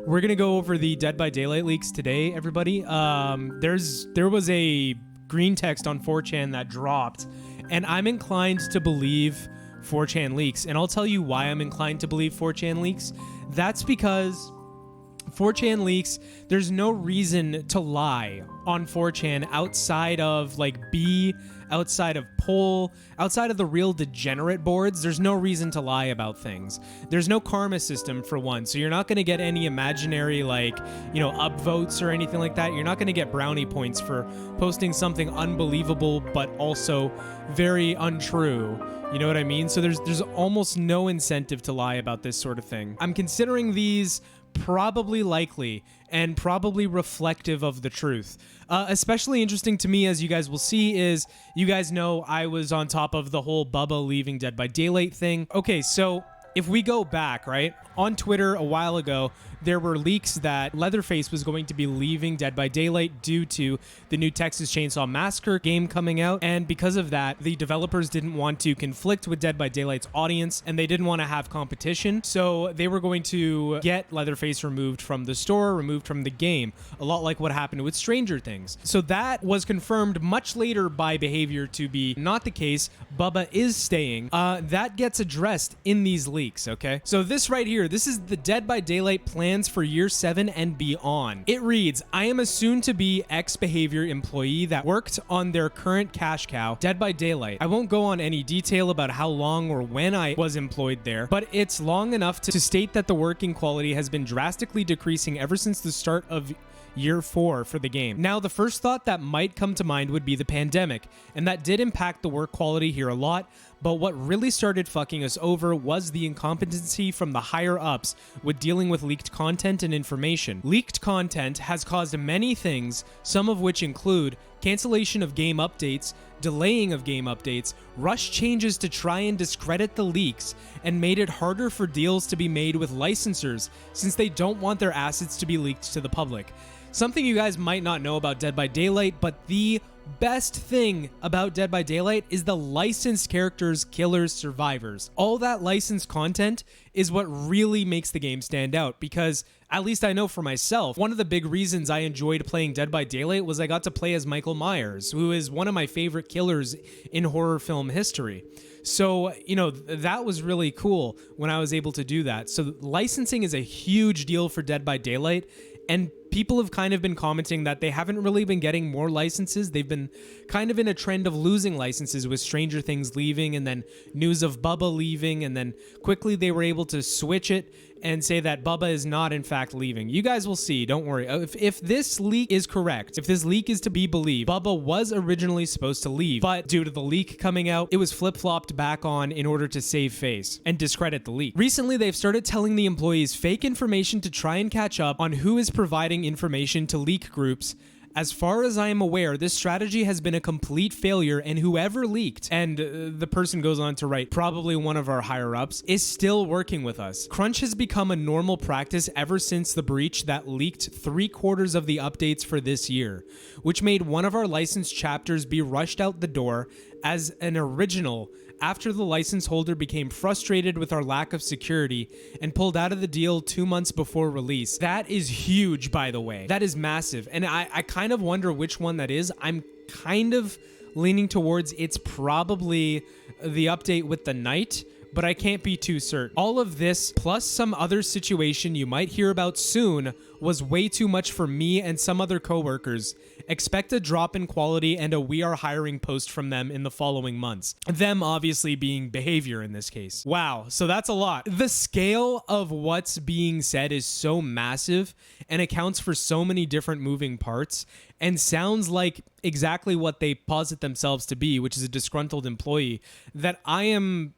We're gonna go over the Dead by Daylight leaks today, everybody. There was a green text on 4chan that dropped, and I'm inclined to believe 4chan leaks, and I'll tell you why I'm inclined to believe 4chan leaks. That's because 4chan leaks, there's no reason to lie on 4chan outside of like outside of poll, outside of the real degenerate boards. There's no reason to lie about things. There's no karma system for one, so you're not going to get any imaginary like, you know, upvotes or anything like that. You're not going to get brownie points for posting something unbelievable but also very untrue. You know what I mean? So there's almost no incentive to lie about this sort of thing. I'm considering these probably likely and probably reflective of the truth. Especially interesting to me, as you guys will see, is you guys know I was on top of the whole Bubba leaving Dead by Daylight thing. Okay, so if we go back, right, on Twitter a while ago, there were leaks that Leatherface was going to be leaving Dead by Daylight due to the new Texas Chainsaw Massacre game coming out, and because of that, the developers didn't want to conflict with Dead by Daylight's audience, and they didn't want to have competition, so they were going to get Leatherface removed from the store, removed from the game, a lot like what happened with Stranger Things. So that was confirmed much later by behavior to be not the case. Bubba is staying. That gets addressed in these leaks, okay? So this right here, this is the Dead by Daylight plans for year 7 and beyond. It reads, I am a soon-to-be ex-behavior employee that worked on their current cash cow, Dead by Daylight. I won't go on any detail about how long or when I was employed there, but it's long enough to state that the working quality has been drastically decreasing ever since the start of year 4 for the game. Now, the first thought that might come to mind would be the pandemic, and that did impact the work quality here a lot, but what really started fucking us over was the incompetency from the higher ups with dealing with leaked content and information. Leaked content has caused many things, some of which include cancellation of game updates, delaying of game updates, rush changes to try and discredit the leaks, and made it harder for deals to be made with licensors since they don't want their assets to be leaked to the public. Something you guys might not know about Dead by Daylight, but the best thing about Dead by Daylight is the licensed characters, killers, survivors. All that licensed content is what really makes the game stand out, because at least I know for myself, one of the big reasons I enjoyed playing Dead by Daylight was I got to play as Michael Myers, who is one of my favorite killers in horror film history. So, you know, that was really cool when I was able to do that. So licensing is a huge deal for Dead by Daylight, and people have kind of been commenting that they haven't really been getting more licenses. They've been kind of in a trend of losing licenses with Stranger Things leaving and then news of Bubba leaving, and then quickly they were able to switch it and say that Bubba is not in fact leaving. You guys will see, don't worry. If this leak is correct, if this leak is to be believed, Bubba was originally supposed to leave, but due to the leak coming out, it was flip-flopped back on in order to save face and discredit the leak. Recently, they've started telling the employees fake information to try and catch up on who is providing information to leak groups. As far as I am aware, this strategy has been a complete failure, and whoever leaked, and the person goes on to write, probably one of our higher ups, is still working with us. Crunch has become a normal practice ever since the breach that leaked 3/4 of the updates for this year, which made one of our licensed chapters be rushed out the door as an original after the license holder became frustrated with our lack of security and pulled out of the deal 2 months before release. That is huge, by the way. That is massive. And I kind of wonder which one that is. I'm kind of leaning towards it's probably the update with the night, but I can't be too certain. All of this, plus some other situation you might hear about soon, was way too much for me and some other coworkers. Expect a drop in quality and a "we are hiring" post from them in the following months. Them obviously being behavior in this case. Wow, so that's a lot. The scale of what's being said is so massive and accounts for so many different moving parts and sounds like exactly what they posit themselves to be, which is a disgruntled employee, that I'm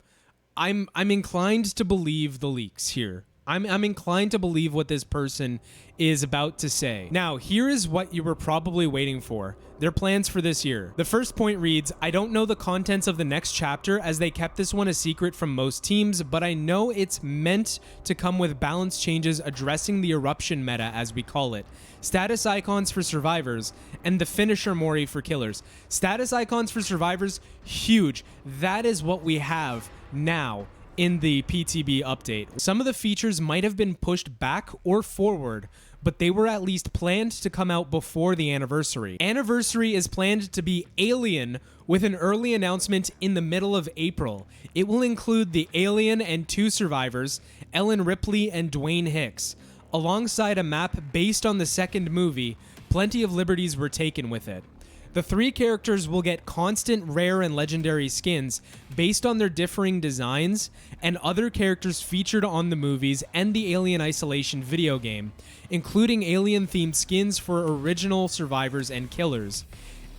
inclined to believe the leaks here. I'm inclined to believe what this person is about to say. Now, here is what you were probably waiting for. Their plans for this year. The first point reads, I don't know the contents of the next chapter as they kept this one a secret from most teams, but I know it's meant to come with balance changes addressing the eruption meta, as we call it. Status icons for survivors, and the finisher Mori for killers. Status icons for survivors, huge. That is what we have now in the PTB update. Some of the features might have been pushed back or forward, but they were at least planned to come out before the anniversary. Anniversary is planned to be Alien, with an early announcement in the middle of April. It will include the Alien and 2 survivors, Ellen Ripley and Dwayne Hicks. Alongside a map based on the second movie, plenty of liberties were taken with it. The 3 characters will get constant rare and legendary skins based on their differing designs and other characters featured on the movies and the Alien Isolation video game, including Alien-themed skins for original survivors and killers.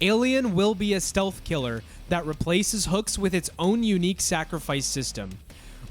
Alien will be a stealth killer that replaces Hooks with its own unique sacrifice system.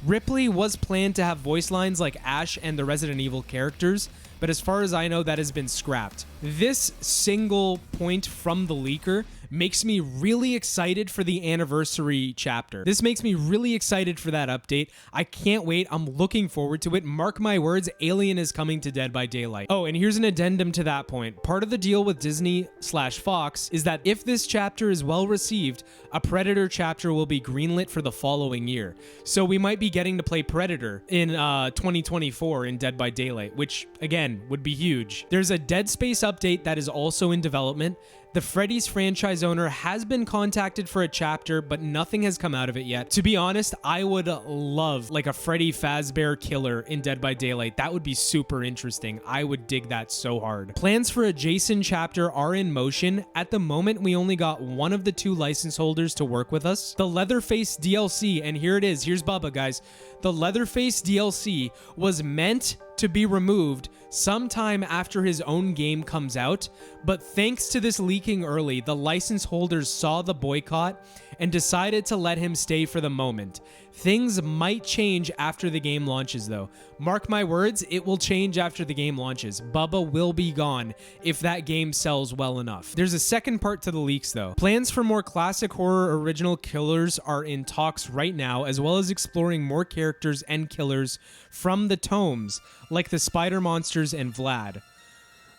Ripley was planned to have voice lines like Ash and the Resident Evil characters, but as far as I know, that has been scrapped. This single point from the leaker makes me really excited for the anniversary chapter. This makes me really excited for that update. I can't wait. I'm looking forward to it. Mark my words, Alien is coming to Dead by Daylight. Oh, and here's an addendum to that point. Part of the deal with Disney/Fox is that if this chapter is well received, a Predator chapter will be greenlit for the following year. So we might be getting to play Predator in 2024 in Dead by Daylight, which again would be huge. There's a Dead Space update that is also in development. The Freddy's franchise owner has been contacted for a chapter, but nothing has come out of it yet. To be honest, I would love like a Freddy Fazbear killer in Dead by Daylight. That would be super interesting. I would dig that so hard. Plans for a Jason chapter are in motion. At the moment, we only got one of the 2 license holders to work with us. The Leatherface DLC, and here it is. Here's Bubba, guys. The Leatherface DLC was meant to be removed sometime after his own game comes out, but thanks to this leaking early, the license holders saw the boycott and decided to let him stay for the moment. Things might change after the game launches though. Mark my words, it will change after the game launches. Bubba will be gone if that game sells well enough. There's a second part to the leaks though. Plans for more classic horror original killers are in talks right now, as well as exploring more characters and killers from the tomes, like the Spider Monsters and Vlad.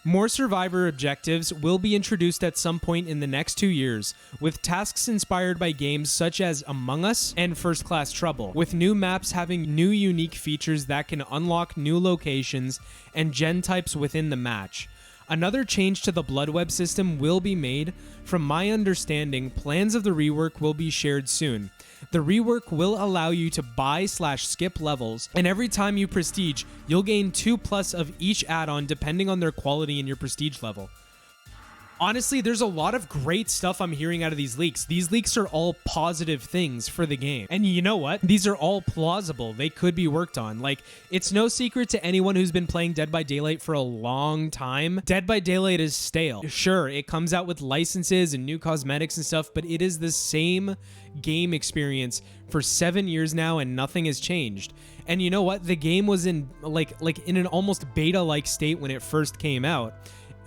More survivor objectives will be introduced at some point in the next 2 years, with tasks inspired by games such as Among Us and First Class Trouble, with new maps having new unique features that can unlock new locations and gen types within the match. Another change to the Blood Web system will be made. From my understanding, plans of the rework will be shared soon. The rework will allow you to buy/skip levels, and every time you prestige, you'll gain 2+ of each add-on depending on their quality and your prestige level. Honestly, there's a lot of great stuff I'm hearing out of these leaks. These leaks are all positive things for the game. And you know what? These are all plausible. They could be worked on. Like, it's no secret to anyone who's been playing Dead by Daylight for a long time. Dead by Daylight is stale. Sure, it comes out with licenses and new cosmetics and stuff, but it is the same game experience for 7 years now and nothing has changed. And you know what? The game was in like in an almost beta-like state when it first came out.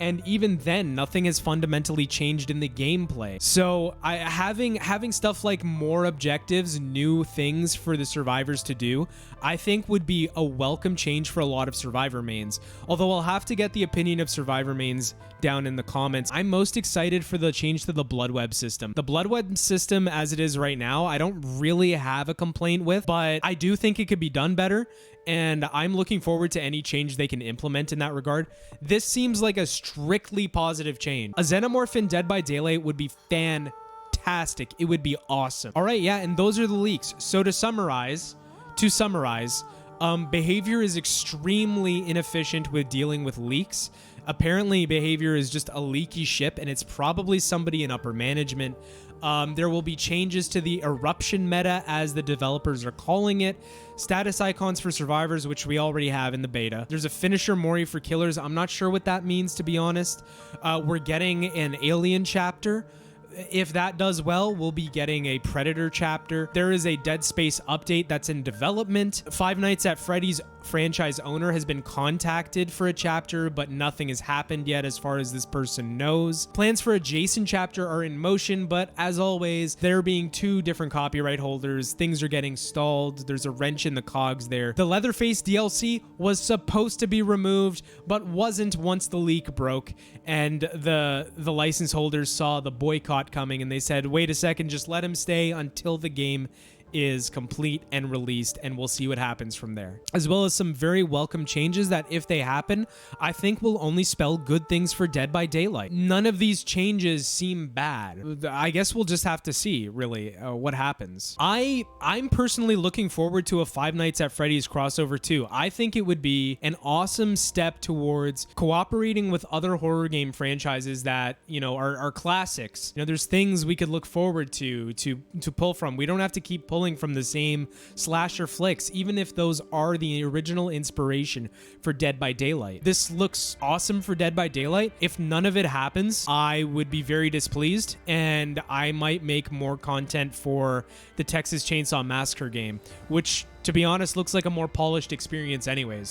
And even then, nothing has fundamentally changed in the gameplay. So having stuff like more objectives, new things for the survivors to do, I think would be a welcome change for a lot of survivor mains. Although I'll have to get the opinion of survivor mains down in the comments. I'm most excited for the change to the Blood Web system. The Blood Web system as it is right now, I don't really have a complaint with, but I do think it could be done better. And I'm looking forward to any change they can implement in that regard. This seems like a strictly positive change. A Xenomorph in Dead by Daylight would be fantastic. It would be awesome. All right, yeah, and those are the leaks. So to summarize, Behavior is extremely inefficient with dealing with leaks. Apparently, Behavior is just a leaky ship, and it's probably somebody in upper management. There will be changes to the eruption meta, as the developers are calling it. Status icons for survivors, which we already have in the beta. There's a finisher Mori for killers. I'm not sure what that means, to be honest. We're getting an Alien chapter. If that does well, we'll be getting a Predator chapter. There is a Dead Space update that's in development. Five Nights at Freddy's franchise owner has been contacted for a chapter, but nothing has happened yet as far as this person knows. Plans for a Jason chapter are in motion, but as always, there being two different copyright holders, things are getting stalled. There's a wrench in the cogs there. The Leatherface DLC was supposed to be removed, but wasn't once the leak broke, and the license holders saw the boycott coming, and they said, wait a second, just let him stay until the game is complete and released, and we'll see what happens from there. As well as some very welcome changes that, if they happen, I think will only spell good things for Dead by Daylight. None of these changes seem bad. I guess we'll just have to see, really, what happens. I'm personally looking forward to a Five Nights at Freddy's crossover too. I think it would be an awesome step towards cooperating with other horror game franchises that, you know, are classics. You know, there's things we could look forward to pull from. We don't have to keep pulling from the same slasher flicks, even if those are the original inspiration for Dead by Daylight. This looks awesome for Dead by Daylight. If none of it happens, I would be very displeased, and I might make more content for the Texas Chainsaw Massacre game, which, to be honest, looks like a more polished experience anyways.